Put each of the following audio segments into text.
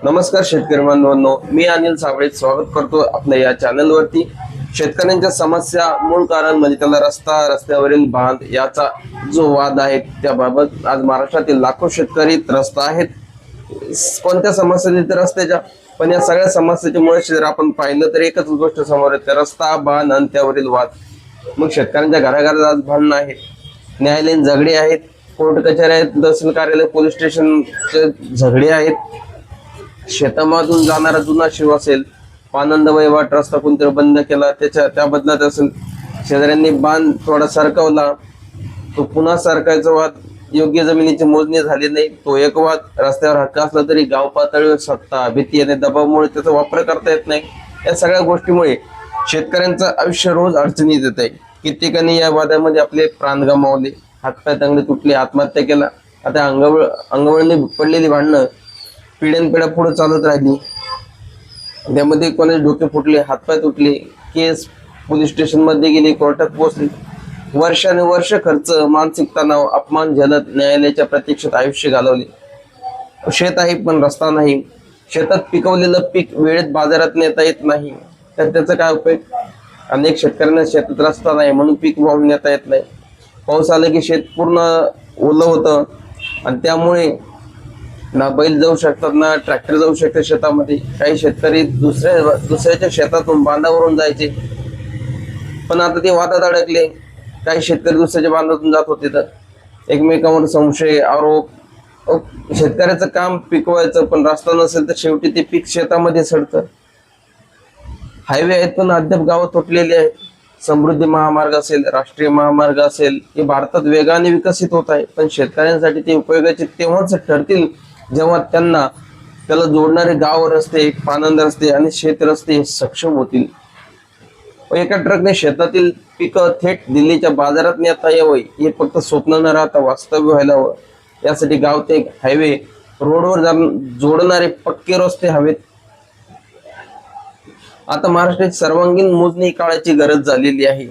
नमस्कार शेतकरी बांधवांनो, मी अनिल साबळे स्वागत करतो आपल्या या चॅनलवरती। शेतकऱ्यांच्या समस्या मूळ कारण म्हणजे त्याला रस्त्यावरील बांध याचा जो वाद आहे त्याबाबत आज महाराष्ट्रातील लाखो शेतकरी त्रस्त आहेत। कोणत्या समस्या तर रस्त्याच्या, पण या सगळ्या समस्याच्या मुळे जर आपण पाहिलं तर एकच गोष्ट समोर येते, रस्ता बांध आणि त्यावरील वाद। मग शेतकऱ्यांच्या घराघरात आज भांडणं आहेत, न्यायालयीन झगडे आहेत, कोर्ट कचेऱ्या आहेत, तहसील कार्यालय, पोलीस स्टेशनचे झगडे आहेत। शेतामधून जाणारा जुना शिव असेल, पानंद वहिवाट रस्ता कोणतरी बंद केला त्या बदलात असेल, शेजाऱ्यांनी बांध थोडा सरकवला तो पुन्हा सरकायचा वाद, योग्य जमिनीची मोजणी झाली नाही तो एक वाद, रस्त्यावर हक्क असला तरी गाव पातळीवर सत्ता, भीती आणि दबावामुळे त्याचा वापर करता येत नाही। या सगळ्या गोष्टीमुळे शेतकऱ्यांचं आयुष्य रोज अडचणीत येत आहे। कित्येकांनी या वादामध्ये आपले प्राण गमावले, हातपाय तंगडे तुटले, आत्महत्या केला। आता अंगवळणी पडलेली भांडणं पिढ्यानपिढ्या पुढे चालत राहिली, त्यामध्ये कोणाचे डोके फुटले, हातपाय तुटले, केस पोलीस स्टेशन मध्ये गेली, कोर्टात पोहोचली, वर्षानुवर्ष खर्च, मानसिक तणाव, अपमान झेलत न्यायालयाच्या प्रतीक्षेत आयुष्य घालवले। शेत आहे पण रस्ता नाही, शेतात पिकवलेलं पीक वेळेत बाजारात नेता येत नाही तर त्याचा काय उपयोग। अनेक शेतकऱ्यांना शेतात रस्ता नाही म्हणून पीक वाहून नेता येत नाही। पाऊस आला की शेत पूर्ण ओलं होतं आणि त्यामुळे ना बैल जाऊ शकतात ना ट्रॅक्टर जाऊ शकते शेतामध्ये। काही शेतकरी दुसऱ्याच्या शेतातून बांधावरून जायचे, पण आता ते वादात अडकले। काही शेतकरी दुसऱ्याच्या बांधातून जात होते तर एकमेकांवर संशय, आरोप। शेतकऱ्याचं काम पिकवायचं, पण रस्ता नसेल तर शेवटी ते पीक शेतामध्ये सडतं। हायवे आहेत पण अद्याप गावं तुटलेली आहेत। समृद्धी महामार्ग असेल, राष्ट्रीय महामार्ग असेल, हे भारतात वेगाने विकसित होत आहे, पण शेतकऱ्यांसाठी ते उपयोगाचे तेव्हाच ठरतील जेव्हा त्याला जोडणारे गाव रस्ते, पानंद रस्ते आणि शेत रस्ते सक्षम होतील। एका ट्रकने शेतातील पीक थेट दिल्लीच्या बाजारात नेता यावं हे फक्त स्वप्न न राहता वास्तव्य व्हायला हवं। यासाठी गाव ते हायवे, रोडवर जोडणारे पक्के रस्ते हवेत। आता महाराष्ट्रात सर्वांगीण मोजणी काळाची गरज झालेली आहे।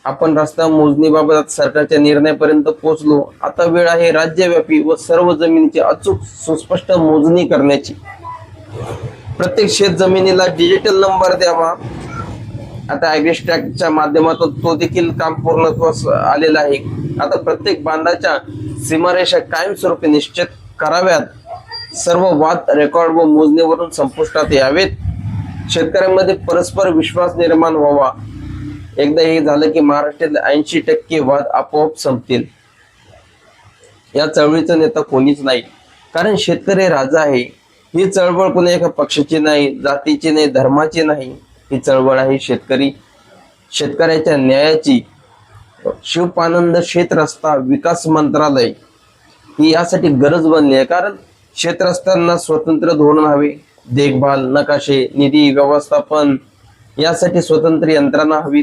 आपण रस्ता मोजणीबाबत सरकारच्या निर्णयापर्यंत पोहोचलो, आता वेळ आहे राज्यव्यापी व सर्व जमिनीची अचूक सुस्पष्ट मोजणी करण्याची। प्रत्येक शेत जमिनीला डिजिटल नंबर द्यावा। आता ॲग्रीस्टॅगच्या माध्यमातून तो देखील काम पूर्णत्वास आलेला आहे। आता प्रत्येक बांधाच्या सीमारेषा कायमस्वरूपी निश्चित कराव्यात। सर्व वाद रेकॉर्ड व मोजणीवरून संपुष्टात यावेत। शेतकऱ्यांमध्ये परस्पर विश्वास निर्माण व्हावा। एकदा हे झालं की महाराष्ट्रातील 80% वाद आपोआप संपतील। या चळवळीचा नेता कोणीच नाही, कारण शेतकरी राजा आहे। ही चळवळ कोणी एका पक्षाची नाही, जातीची नाही, धर्माची नाही। ही चळवळ आहे शेतकऱ्याच्या न्यायाची। शिवपानंद शेत रस्ता विकास मंत्रालय ही यासाठी गरज बनली आहे, कारण शेत रस्त्यांना स्वतंत्र धोरण हवे, देखभाल, नकाशे, निधी व्यवस्थापन यासाठी स्वतंत्र यंत्रणा हवी।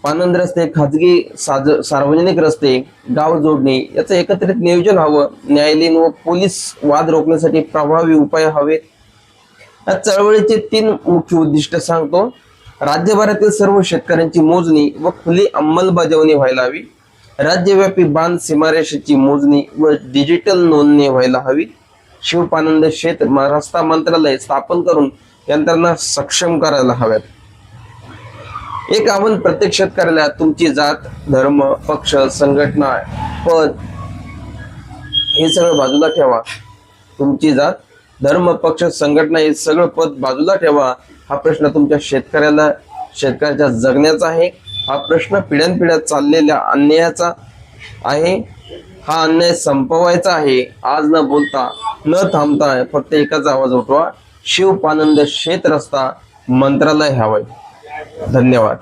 पानंद रस्ते, खाजगी सार्वजनिक रस्ते, गाव जोडणे याचं एकत्रित नियोजन हवं। न्यायालयीन व पोलीस वाद रोखण्यासाठी प्रभावी उपाय हवेत। या चळवळीचे 3 मुख्य उद्दिष्ट सांगतो। राज्यभरातील सर्व शेतकऱ्यांची मोजणी व खुली अंमलबजावणी व्हायला हवी। राज्यव्यापी बांध सीमारेषेची मोजणी व डिजिटल नोंदणी व्हायला हवी। शिवपानंद शेत रस्ता मंत्रालय स्थापन करून यंत्रणा सक्षम करायला हव्यात। एक आव्हान प्रत्येक शेतकऱ्याला, तुमची जात, धर्म, पक्ष, संघटना, पद हे सगळं बाजूला ठेवा। तुमची जात, धर्म, पक्ष, संघटना हे सगळं पद बाजूला ठेवा। हा प्रश्न तुमच्या शेतकऱ्याच्या जगण्याचा आहे। हा प्रश्न पिढ्यानपिढ्या चाललेल्या अन्यायाचा आहे। हा अन्याय संपवायचा आहे। आज न बोलता न थांबता फक्त एकच आवाज उठवा, शिवपानंद शेत रस्ता मंत्रालय हवंय। धन्यवाद।